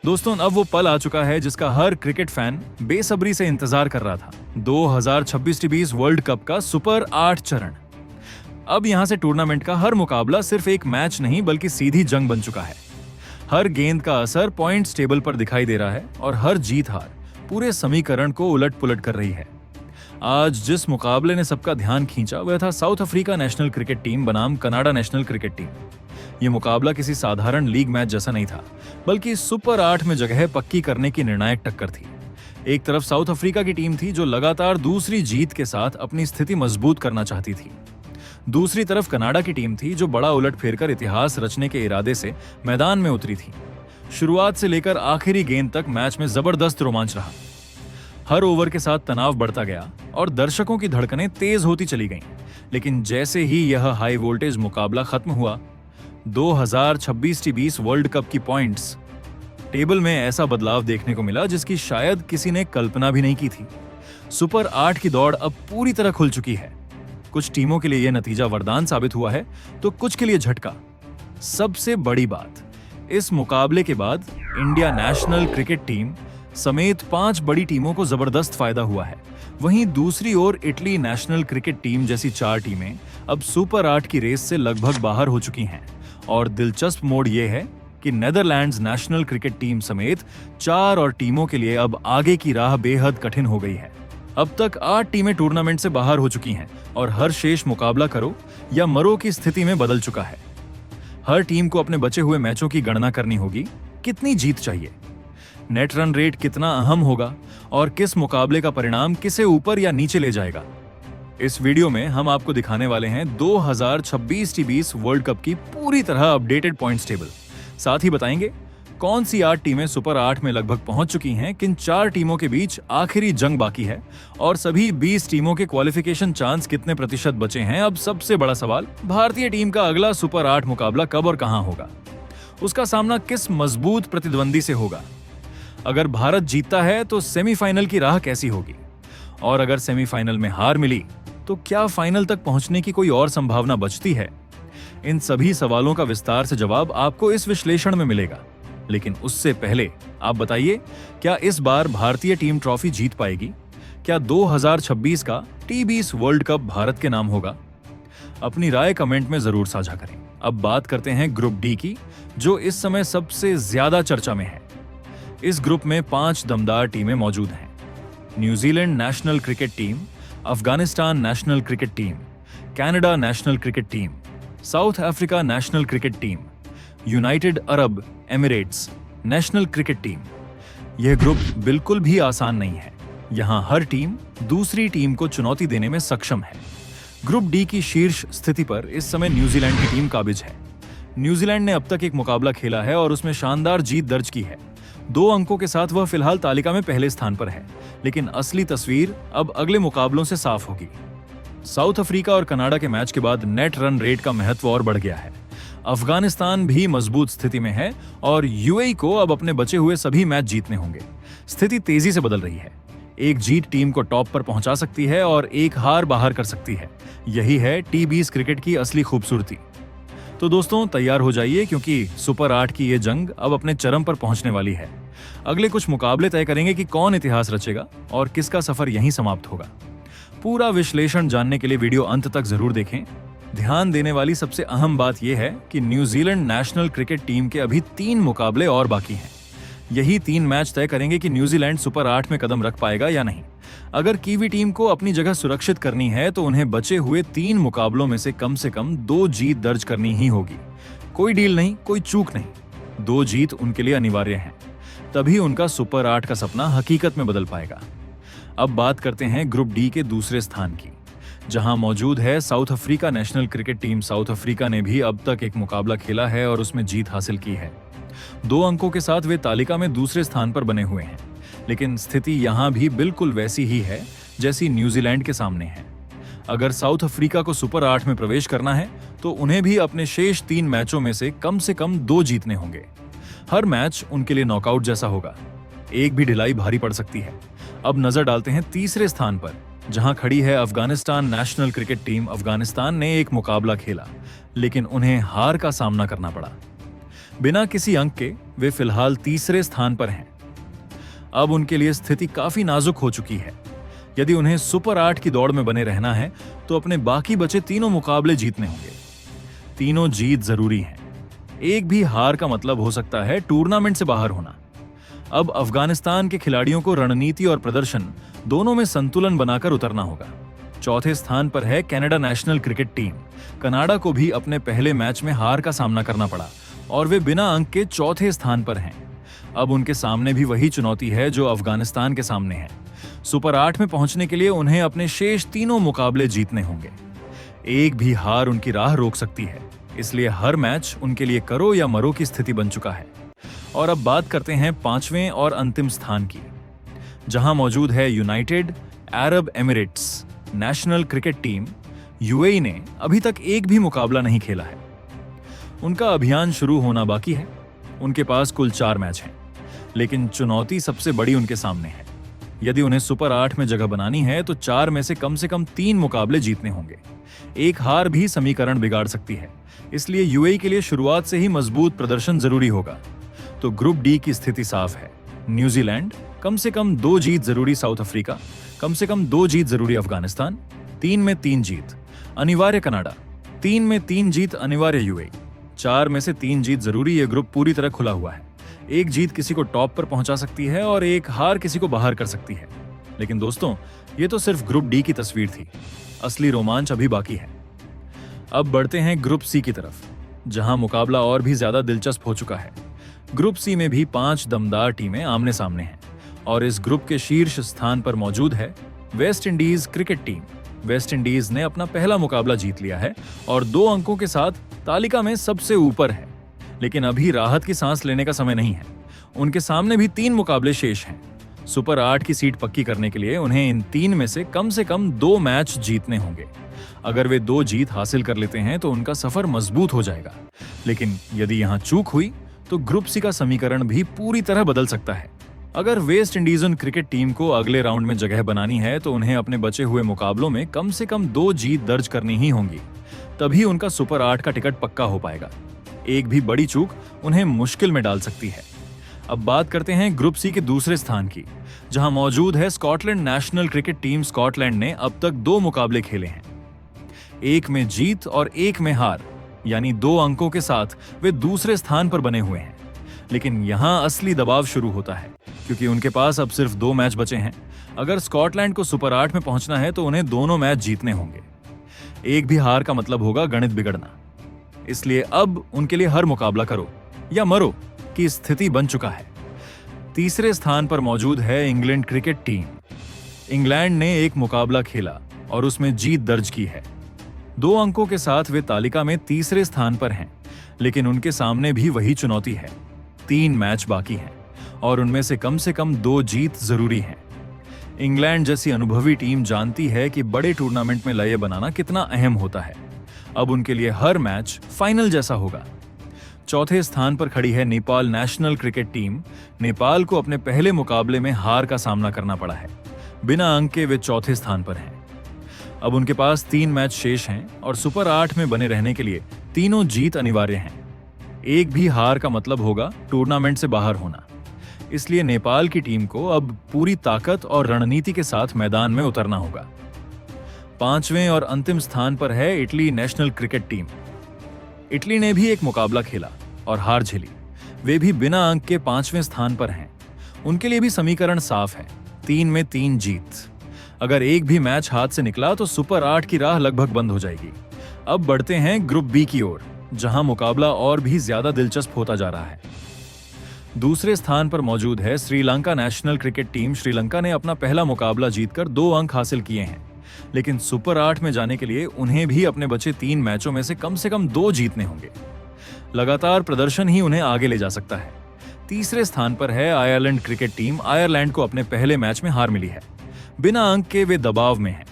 दोस्तों, अब वो पल आ चुका है जिसका हर क्रिकेट फैन बेसब्री से इंतजार कर रहा था। 2026 टी20 वर्ल्ड कप का सुपर 8 चरण। अब यहां से टूर्नामेंट का हर मुकाबला सिर्फ एक मैच नहीं बल्कि सीधी जंग बन चुका है। हर गेंद का असर पॉइंट्स टेबल पर दिखाई दे रहा है और हर जीत हार पूरे समीकरण को उलट पुलट कर रही है। आज जिस मुकाबले ने सबका ध्यान खींचा वह था south Africa national cricket team बनाम कनाडा नेशनल क्रिकेट टीम। ये मुकाबला किसी साधारण लीग मैच जैसा नहीं था, बल्कि सुपर 8 में जगह पक्की करने की निर्णायक टक्कर थी। एक तरफ साउथ अफ्रीका की टीम थी जो लगातार दूसरी जीत के साथ अपनी स्थिति मजबूत करना चाहती थी। दूसरी तरफ कनाडा की टीम थी जो बड़ा उलटफेर कर इतिहास रचने के इरादे से मैदान में उतरी थी। शुरुआत से लेकर आखिरी गेंद तक मैच में जबरदस्त रोमांच रहा। हर ओवर के साथ तनाव बढ़ता गया और दर्शकों की धड़कनें तेज होती चली गईं। लेकिन जैसे ही यह हाई वोल्टेज मुकाबला खत्म हुआ, 2026 टी20 वर्ल्ड कप की पॉइंट्स टेबल में ऐसा बदलाव देखने को मिला जिसकी शायद किसी ने कल्पना भी नहीं की थी। सुपर 8 की दौड़ अब पूरी तरह खुल चुकी है। कुछ टीमों के लिए यह नतीजा वरदान साबित हुआ है तो कुछ के लिए झटका। सबसे बड़ी बात, इस मुकाबले के बाद इंडिया नेशनल क्रिकेट टीम समेत 5 बड़ी टीमों को जबरदस्त फायदा हुआ है। वहीं दूसरी ओर इटली नेशनल क्रिकेट टीम जैसी 4 टीमें अब सुपर 8 की रेस से लगभग बाहर हो चुकी हैं। और दिलचस्प मोड़ यह है कि नेदरलैंड्स नेशनल क्रिकेट टीम समेत 4 और टीमों के लिए अब आगे की राह बेहद कठिन हो गई है। अब तक 8 टीमें टूर्नामेंट से बाहर हो चुकी हैं और हर शेष मुकाबला करो या मरो की स्थिति में बदल चुका है। हर टीम को अपने बचे हुए मैचों की गणना करनी होगी। कितनी जीत चाहिए, नेट रन रेट कितना अहम होगा और किस मुकाबले का परिणाम किसे ऊपर या नीचे ले जाएगा। इस वीडियो में हम आपको दिखाने वाले हैं 2026 टी20 वर्ल्ड कप की पूरी तरह अपडेटेड पॉइंट्स टेबल। साथ ही बताएंगे कौन सी 8 टीमें सुपर 8 में लगभग पहुंच चुकी हैं, किन 4 टीमों के बीच आखिरी जंग बाकी है और सभी 20 टीमों के क्वालिफिकेशन चांस कितने प्रतिशत बचे हैं। अब सबसे बड़ा सवाल, भारतीय टीम का अगला सुपर 8 मुकाबला कब और कहां होगा, उसका सामना किस मजबूत प्रतिद्वंदी से होगा। अगर भारत जीतता है तो सेमीफाइनल की राह कैसी होगी, और अगर सेमीफाइनल में हार मिली तो क्या फाइनल तक पहुंचने की कोई और संभावना बचती है। इन सभी सवालों का विस्तार से जवाब आपको इस विश्लेषण में मिलेगा। लेकिन उससे पहले आप बताइए, क्या इस बार भारतीय टीम ट्रॉफी जीत पाएगी? क्या 2026 का टी20 वर्ल्ड कप भारत के नाम होगा? अपनी राय कमेंट में जरूर साझा करें। अब बात करते हैं ग्रुप डी की, जो इस समय सबसे ज्यादा चर्चा में है। इस ग्रुप में 5 दमदार टीमें मौजूद हैं। New Zealand national cricket team, Afghanistan national cricket team, Canada national cricket team, south Africa national cricket team, United Arab Emirates national cricket team. यह ग्रुप बिल्कुल भी आसान नहीं है। यहां हर टीम दूसरी टीम को चुनौती देने में सक्षम है। ग्रुप डी की शीर्ष स्थिति पर इस समय न्यूजीलैंड की टीम काबिज है। न्यूजीलैंड ने अब तक एक मुकाबला खेला है और उसमें शानदार जीत दर्ज की है। 2 अंकों के साथ वह फिलहाल तालिका में पहले स्थान पर है, लेकिन असली तस्वीर अब अगले मुकाबलों से साफ होगी। साउथ अफ्रीका और कनाडा के मैच के बाद नेट रन रेट का महत्व और बढ़ गया है। अफगानिस्तान भी मजबूत स्थिति में है और यूएई को अब अपने बचे हुए सभी मैच जीतने होंगे। स्थिति तेजी से बदल रही है। एक जीत टीम को टॉप पर पहुंचा सकती है और एक हार बाहर कर सकती है। यही है टी20 क्रिकेट की असली खूबसूरती। तो दोस्तों, तैयार हो जाइए क्योंकि सुपर 8 की ये जंग अब अपने चरम पर पहुंचने वाली है। अगले कुछ मुकाबले तय करेंगे कि कौन इतिहास रचेगा और किसका सफर यहीं समाप्त होगा। पूरा विश्लेषण जानने के लिए वीडियो अंत तक जरूर देखें। ध्यान देने वाली सबसे अहम बात यह है कि न्यूजीलैंड नेशनल क्रिकेट टीम के अभी 3 मुकाबले और बाकी हैं। यही 3 मैच तय करेंगे कि न्यूजीलैंड सुपर 8 में कदम रख पाएगा या नहीं। अगर कीवी टीम को अपनी जगह सुरक्षित करनी है तो उन्हें बचे हुए 3 मुकाबलों में से कम 2 जीत दर्ज करनी ही होगी। कोई डील नहीं, कोई चूक नहीं। 2 जीत उनके लिए अनिवार्य है, तभी उनका सुपर 8 का सपना हकीकत में बदल पाएगा। अब बात करते हैं ग्रुप डी के दूसरे स्थान की, जहां मौजूद है south Africa national cricket team. South Africa ने भी अब तक एक मुकाबला खेला है और उसमें जीत हासिल की है। 2 अंकों के साथ वे तालिका में दूसरे स्थान पर बने हुए हैं, लेकिन स्थिति यहां भी बिल्कुल वैसी ही है जैसी न्यूजीलैंड के सामने है। अगर साउथ अफ्रीका को सुपर 8 में प्रवेश करना है तो उन्हें भी अपने शेष 3 मैचों में से कम 2 जीतने होंगे। हर मैच उनके लिए नॉकआउट जैसा होगा। एक भी ढिलाई भारी पड़ सकती है। अब नजर डालते हैं तीसरे स्थान पर, जहां खड़ी है Afghanistan national cricket team. Afghanistan ने एक मुकाबला खेला, लेकिन उन्हें हार का सामना करना पड़ा। बिना किसी अंक के वे फिलहाल तीसरे स्थान पर हैं। अब उनके लिए स्थिति काफी नाजुक हो चुकी है। यदि उन्हें सुपर 8 की दौड़ में बने रहना है तो अपने बाकी बचे तीनों मुकाबले जीतने होंगे। तीनों जीत जरूरी है। एक भी हार का मतलब हो सकता है टूर्नामेंट से बाहर होना। अब अफगानिस्तान के खिलाड़ियों को रणनीति और प्रदर्शन दोनों में संतुलन बनाकर उतरना होगा। चौथे स्थान पर है Canada national cricket team. Canada को भी अपने पहले मैच में हार का सामना करना पड़ा और वे बिना अंक के चौथे स्थान पर हैं। अब उनके सामने भी वही चुनौती है जो अफगानिस्तान के सामने है। सुपर 8 में पहुंचने के लिए उन्हें अपने शेष तीनों मुकाबले जीतने होंगे। एक भी हार उनकी राह रोक सकती है, इसलिए हर मैच उनके लिए करो या मरो की स्थिति बन चुका है। और अब बात करते हैं पांचवें और अंतिम स्थान की, जहां मौजूद है United Arab Emirates national cricket team. UAE ने अभी तक एक भी मुकाबला नहीं खेला है। उनका अभियान शुरू होना बाकी है। उनके पास कुल 4 मैच हैं, लेकिन चुनौती सबसे बड़ी उनके सामने है। यदि उन्हें सुपर 8 में जगह बनानी है तो 4 में से कम 3 मुकाबले जीतने होंगे। एक हार भी समीकरण बिगाड़ सकती है, इसलिए यूएई के लिए शुरुआत से ही मजबूत प्रदर्शन जरूरी होगा। तो ग्रुप डी की स्थिति साफ है। न्यूजीलैंड कम से कम 2 जीत जरूरी, साउथ अफ्रीका कम से कम 2 जीत जरूरी, अफगानिस्तान 3 में 3 जीत अनिवार्य, कनाडा 3 में 3 जीत अनिवार्य, यूएई 4 में से 3 जीत जरूरी। यह ग्रुप पूरी तरह खुला हुआ है। एक जीत किसी को टॉप पर पहुंचा सकती है और एक हार किसी को बाहर कर सकती है। लेकिन दोस्तों, ये तो सिर्फ ग्रुप डी की तस्वीर थी। असली रोमांच अभी बाकी है। अब बढ़ते हैं ग्रुप सी की तरफ, जहां मुकाबला और भी ज्यादा दिलचस्प हो चुका है। ग्रुप सी में भी 5 दमदार टीमें आमने सामने हैं और इस ग्रुप के शीर्ष स्थान पर मौजूद है West Indies cricket team. West Indies ने अपना पहला मुकाबला जीत लिया है और 2 अंकों के साथ तालिका में सबसे ऊपर है। लेकिन अभी राहत की सांस लेने का समय नहीं है। उनके सामने भी 3 मुकाबले शेष हैं। सुपर 8 की सीट पक्की करने के लिए उन्हें इन 3 में से कम 2 मैच जीतने होंगे। अगर वे 2 जीत हासिल कर लेते हैं तो उनका सफर मजबूत हो जाएगा। लेकिन यदि यहां चूक हुई तो ग्रुप सी का समीकरण भी पूरी तरह बदल सकता है। अगर वेस्ट इंडीजन क्रिकेट टीम को अगले राउंड में जगह बनानी है तो उन्हें अपने बचे हुए मुकाबलों में कम से कम 2 जीत दर्ज करनी ही होंगी। तभी उनका सुपर 8 का टिकट पक्का हो पाएगा। एक भी बड़ी चूक उन्हें मुश्किल में डाल सकती है। अब बात करते हैं ग्रुप सी के दूसरे स्थान की, जहां मौजूद है Scotland national cricket team. Scotland ने अब तक 2 मुकाबले खेले हैं, एक में जीत और एक में हार, यानी 2 अंकों के साथ वे दूसरे स्थान पर बने हुए हैं। लेकिन यहां असली दबाव शुरू होता है, क्योंकि उनके पास अब सिर्फ 2 मैच बचे हैं। अगर स्कॉटलैंड को सुपर 8 में पहुंचना है तो उन्हें दोनों मैच जीतने होंगे। एक भी हार का मतलब होगा गणित बिगड़ना। इसलिए अब उनके लिए हर मुकाबला करो या मरो की स्थिति बन चुका है। तीसरे स्थान पर मौजूद है इंग्लैंड क्रिकेट टीम। इंग्लैंड ने एक मुकाबला खेला और उसमें जीत दर्ज की है। 2 अंकों के साथ वे तालिका में तीसरे स्थान पर हैं, लेकिन उनके सामने भी वही चुनौती है। 3 मैच बाकी हैं और उनमें से कम 2 जीत जरूरी हैं। इंग्लैंड जैसी अनुभवी टीम जानती है कि बड़े टूर्नामेंट में लय बनाना कितना अहम होता है। अब उनके लिए हर मैच फाइनल जैसा होगा। चौथे स्थान पर खड़ी है Nepal national cricket team. Nepal को अपने पहले मुकाबले में हार का सामना करना पड़ा है। बिना अंक के वे चौथे स्थान पर हैं। अब उनके पास 3 मैच शेष हैं और सुपर 8 में बने रहने के लिए तीनों जीत अनिवार्य हैं। एक भी हार का मतलब होगा टूर्नामेंट से बाहर होना। इसलिए नेपाल की टीम को अब पूरी ताकत और रणनीति के साथ मैदान में उतरना होगा। 5वें और अंतिम स्थान पर है Italy national cricket team. Italy ने भी एक मुकाबला खेला और हार झेली। वे भी बिना अंक के 5वें स्थान पर हैं। उनके लिए भी समीकरण साफ है, 3 में 3 जीत। अगर एक भी मैच हाथ से निकला तो सुपर 8 की राह लगभग बंद हो जाएगी। अब बढ़ते हैं ग्रुप बी की ओर, जहां मुकाबला और भी ज्यादा दिलचस्प होता जा रहा है। दूसरे स्थान पर मौजूद है Sri Lanka national cricket team. Sri Lanka ने अपना पहला मुकाबला जीतकर 2 अंक हासिल किए हैं, लेकिन सुपर 8 में जाने के लिए उन्हें भी अपने बचे 3 मैचों में से कम 2 जीतने होंगे। लगातार प्रदर्शन ही उन्हें आगे ले जा सकता है। तीसरे स्थान पर है आयरलैंड क्रिकेट टीम। आयरलैंड को अपने पहले मैच में हार मिली है। बिना अंक के वे दबाव में हैं।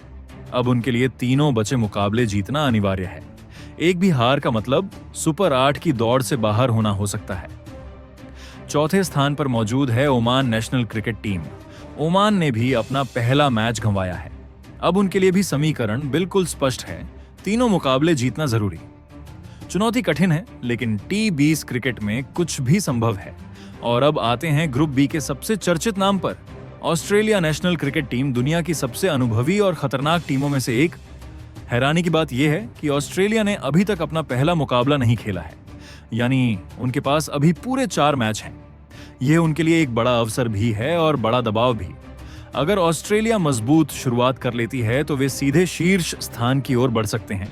अब उनके लिए तीनों बचे मुकाबले जीतना अनिवार्य है। एक भी हार का मतलब सुपर 8 की दौड़ से बाहर होना हो सकता है। चौथे स्थान पर मौजूद है Oman national cricket team. Oman ने भी अपना पहला मैच गंवाया है। अब उनके लिए भी समीकरण बिल्कुल स्पष्ट है, तीनों मुकाबले जीतना जरूरी। चुनौती कठिन है, लेकिन T20 क्रिकेट में कुछ भी संभव है। और अब आते हैं ग्रुप बी के सबसे चर्चित नाम पर। ऑस्ट्रेलिया नेशनल क्रिकेट टीम दुनिया की सबसे अनुभवी और खतरनाक टीमों में से एक। हैरानी की बात यह है कि ऑस्ट्रेलिया ने अभी तक अपना पहला मुकाबला नहीं खेला है, यानी उनके पास अभी पूरे 4 मैच हैं। यह उनके लिए एक बड़ा अवसर भी है और बड़ा दबाव भी। अगर ऑस्ट्रेलिया मजबूत शुरुआत कर लेती है तो वे सीधे शीर्ष स्थान की ओर बढ़ सकते हैं,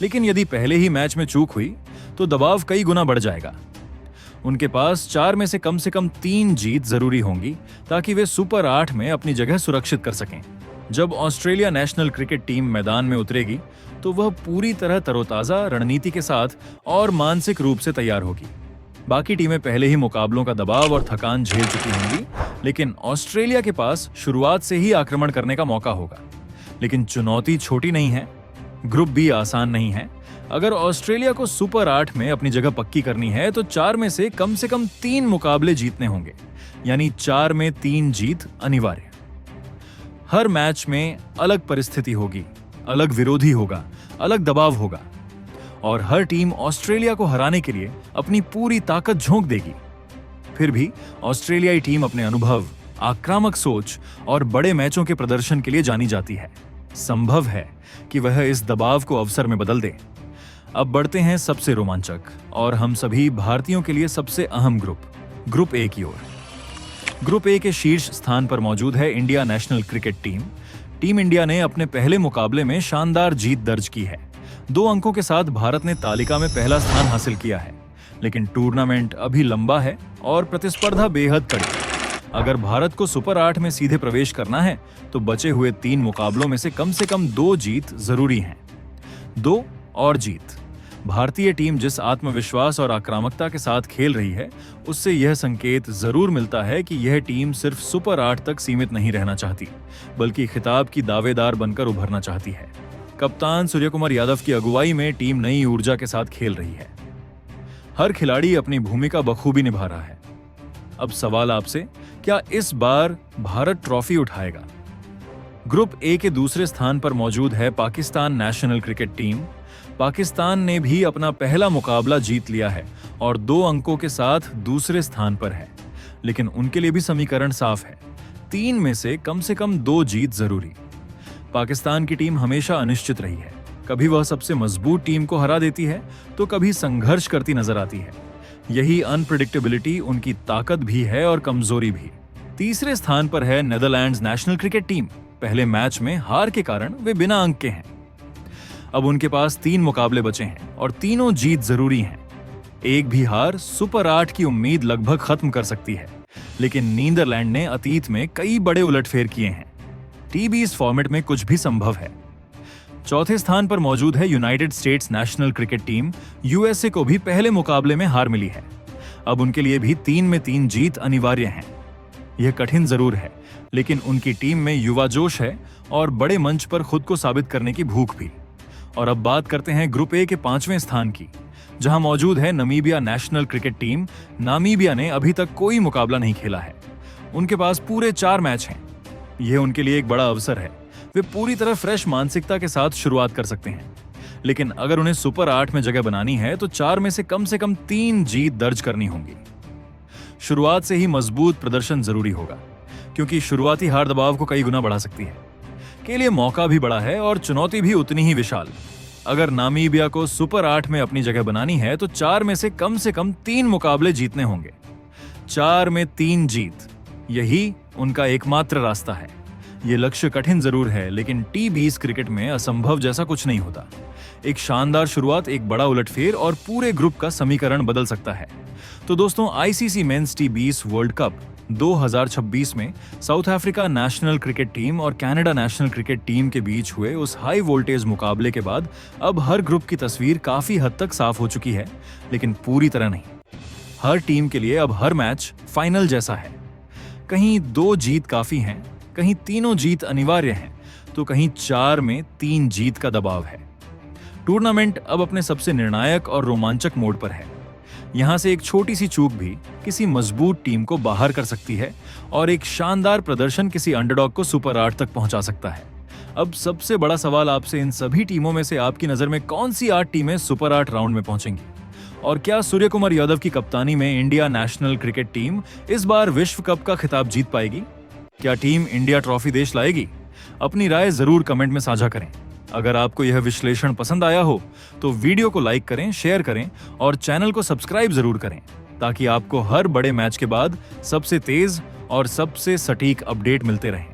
लेकिन यदि पहले ही मैच में चूक हुई तो दबाव कई गुना बढ़ जाएगा। उनके पास 4 में से कम 3 जीत जरूरी होंगी ताकि वे सुपर 8 में अपनी जगह सुरक्षित कर सकें। जब ऑस्ट्रेलिया नेशनल क्रिकेट टीम मैदान में उतरेगी तो वह पूरी तरह तरोताजा रणनीति के साथ और मानसिक रूप से तैयार होगी। बाकी टीमें पहले ही मुकाबलों का दबाव और थकान झेल चुकी होंगी, लेकिन ऑस्ट्रेलिया के पास शुरुआत से ही आक्रमण करने का मौका होगा। लेकिन चुनौती छोटी नहीं है, ग्रुप बी आसान नहीं है। अगर ऑस्ट्रेलिया को सुपर 8 में अपनी जगह पक्की करनी है तो 4 में से कम 3 मुकाबले जीतने होंगे, यानी 4 में 3 जीत अनिवार्य। हर मैच में अलग परिस्थिति होगी, अलग विरोधी होगा, अलग दबाव होगा, और हर टीम ऑस्ट्रेलिया को हराने के लिए अपनी पूरी ताकत झोंक देगी। फिर भी ऑस्ट्रेलियाई टीम अपने अनुभव, आक्रामक सोच और बड़े मैचों के प्रदर्शन के लिए जानी जाती है। संभव है कि वह इस दबाव को अवसर में बदल दे। अब बढ़ते हैं सबसे रोमांचक और हम सभी भारतीयों के लिए सबसे अहम ग्रुप ए की ओर। ग्रुप ए के शीर्ष स्थान पर मौजूद है India national cricket team. Team India ने अपने पहले मुकाबले में शानदार जीत दर्ज की है। 2 अंकों के साथ भारत ने तालिका में पहला स्थान हासिल किया है, लेकिन टूर्नामेंट अभी लंबा है और प्रतिस्पर्धा बेहद कड़ी। अगर भारत को सुपर 8 में सीधे प्रवेश करना है तो बचे हुए 3 मुकाबलों में से कम 2 जीत जरूरी हैं। 2 और जीत। भारतीय टीम जिस आत्मविश्वास और आक्रामकता के साथ खेल रही है, उससे यह संकेत जरूर मिलता है कि यह टीम सिर्फ सुपर 8 तक सीमित नहीं रहना चाहती, बल्कि खिताब की दावेदार बनकर उभरना चाहती है। कप्तान सूर्यकुमार यादव की अगुवाई में टीम नई ऊर्जा के साथ खेल रही है। हर खिलाड़ी अपनी भूमिका बखूबी निभा रहा है। अब सवाल आपसे, क्या इस बार भारत ट्रॉफी उठाएगा? ग्रुप ए के दूसरे स्थान पर मौजूद है Pakistan national cricket team. Pakistan ने भी अपना पहला मुकाबला जीत लिया है और 2 अंकों के साथ दूसरे स्थान पर है, लेकिन उनके लिए भी समीकरण साफ है। 3 में से कम 2 जीत जरूरी। पाकिस्तान की टीम हमेशा अनिश्चित रही है। कभी वह सबसे मजबूत टीम को हरा देती है तो कभी संघर्ष करती नजर आती है। यही अनप्रेडिक्टेबिलिटी उनकी ताकत भी है और कमजोरी भी। तीसरे स्थान पर है नेदरलैंड्स नेशनल क्रिकेट टीम। पहले मैच में हार के कारण वे बिना अंक के हैं। अब उनके पास 3 मुकाबले बचे हैं और तीनों जीत जरूरी हैं। एक भी हार सुपर 8 की उम्मीद लगभग खत्म कर सकती है, लेकिन नीदरलैंड ने अतीत में कई बड़े उलटफेर किए हैं। T20 फॉर्मेट में कुछ भी संभव है। चौथे स्थान पर मौजूद है United states national cricket team. USA को भी पहले मुकाबले में हार मिली है। अब उनके लिए भी 3 में 3 जीत अनिवार्य हैं। यह कठिन जरूर है, लेकिन उनकी टीम में युवा जोश है और बड़े मंच पर खुद को साबित करने की भूख भी। और अब बात करते हैं ग्रुप ए के 5वें स्थान की, जहां मौजूद है Namibia national cricket team. Namibia ने अभी तक कोई मुकाबला नहीं खेला है। उनके पास पूरे 4 मैच हैं। यह उनके लिए एक बड़ा अवसर है। वे पूरी तरह फ्रेश मानसिकता के साथ शुरुआत कर सकते हैं, लेकिन अगर उन्हें सुपर 8 में जगह बनानी है तो 4 में से कम 3 जीत दर्ज करनी होंगी। शुरुआत से ही मजबूत प्रदर्शन जरूरी होगा, क्योंकि शुरुआती हार दबाव को कई गुना बढ़ा सकती है। के लिए मौका भी बड़ा है और चुनौती भी उतनी ही विशाल। अगर नामीबिया को सुपर 8 में अपनी जगह बनानी है तो 4 में से कम 3 मुकाबले जीतने होंगे। 4 में 3 जीत, यही उनका एकमात्र रास्ता है। ये लक्ष्य कठिन जरूर है, लेकिन T20 क्रिकेट में असंभव जैसा कुछ नहीं होता। एक शानदार शुरुआत, एक बड़ा उलटफेर और पूरे ग्रुप का समीकरण बदल सकता है। तो दोस्तों, ICC men's T20 world cup 2026 में south Africa national cricket team और कनाडा नेशनल क्रिकेट टीम के बीच हुए उस हाई वोल्टेज मुकाबले के बाद अब हर ग्रुप की तस्वीर काफी हद तक साफ हो चुकी है, लेकिन पूरी तरह नहीं। हर टीम के लिए अब हर मैच फाइनल जैसा है। कहीं 2 जीत काफी हैं, कहीं तीनों जीत अनिवार्य हैं, तो कहीं 4 में 3 जीत का दबाव है। टूर्नामेंट अब अपने सबसे निर्णायक और रोमांचक मोड पर है। यहां से एक छोटी सी चूक भी किसी मजबूत टीम को बाहर कर सकती है और एक शानदार प्रदर्शन किसी अंडरडॉग को सुपर 8 तक पहुंचा सकता है। अब सबसे बड़ा सवाल आपसे, इन सभी टीमों में से आपकी नजर में कौन सी 8 टीमें सुपर 8 राउंड में पहुंचेंगी? और क्या सूर्य कुमार यादव की कप्तानी में इंडिया नेशनल क्रिकेट टीम इस बार विश्व कप का खिताब जीत पाएगी? क्या टीम इंडिया ट्रॉफी देश लाएगी? अपनी राय जरूर कमेंट में साझा करें। अगर आपको यह विश्लेषण पसंद आया हो तो वीडियो को लाइक करें, शेयर करें और चैनल को सब्सक्राइब जरूर करें, ताकि आपको हर बड़े मैच के बाद सबसे तेज और सबसे सटीक अपडेट मिलते रहें।